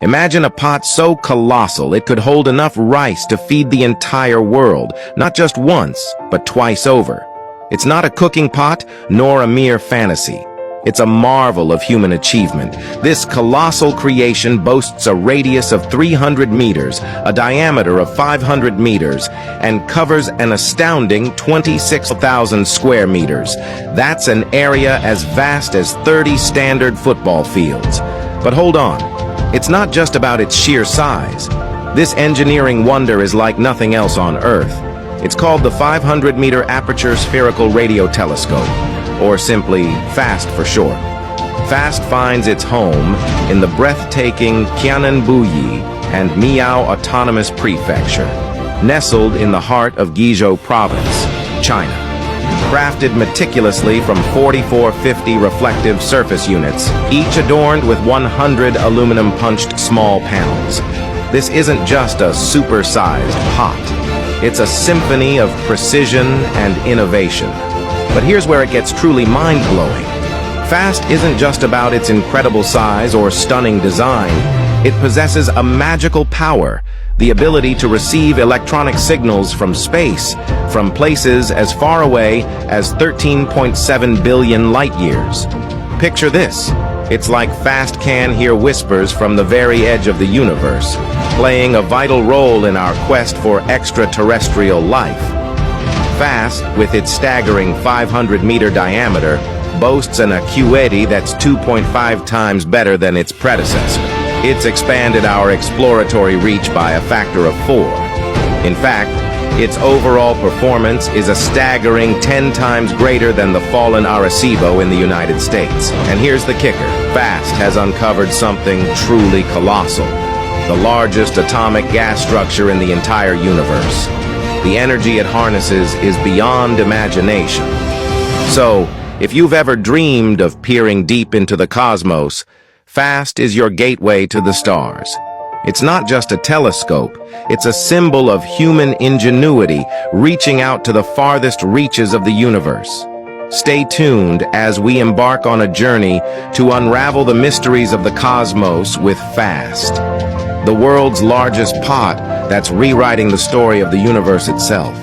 Imagine a pot so colossal it could hold enough rice to feed the entire world, not just once, but twice over. It's not a cooking pot, nor a mere fantasy. It's a marvel of human achievement. This colossal creation boasts a radius of 300 meters, a diameter of 500 meters, and covers an astounding 26,000 square meters. That's an area as vast as 30 standard football fields. But hold on. It's not just about its sheer size. This engineering wonder is like nothing else on Earth. It's called the 500-meter Aperture Spherical Radio Telescope, or simply FAST for short. FAST finds its home in the breathtaking Qiananbuyi and Miao Autonomous Prefecture, nestled in the heart of Guizhou Province, China. Crafted meticulously from 4450 reflective surface units, each adorned with 100 aluminum-punched small panels. This isn't just a super-sized pot. It's a symphony of precision and innovation. But here's where it gets truly mind-blowing. FAST isn't just about its incredible size or stunning design. It possesses a magical power, the ability to receive electronic signals from space, from places as far away as 13.7 billion light-years. Picture this. It's like FAST can hear whispers from the very edge of the universe, playing a vital role in our quest for extraterrestrial life. FAST, with its staggering 500-meter diameter, boasts an acuity that's 2.5 times better than its predecessor. It's expanded our exploratory reach by a factor of 4. In fact, its overall performance is a staggering 10 times greater than the fallen Arecibo in the United States. And here's the kicker. FAST has uncovered something truly colossal. The largest atomic gas structure in the entire universe. The energy it harnesses is beyond imagination. So, if you've ever dreamed of peering deep into the cosmos, FAST is your gateway to the stars. It's not just a telescope, it's a symbol of human ingenuity reaching out to the farthest reaches of the universe. Stay tuned as we embark on a journey to unravel the mysteries of the cosmos with FAST, the world's largest pot that's rewriting the story of the universe itself.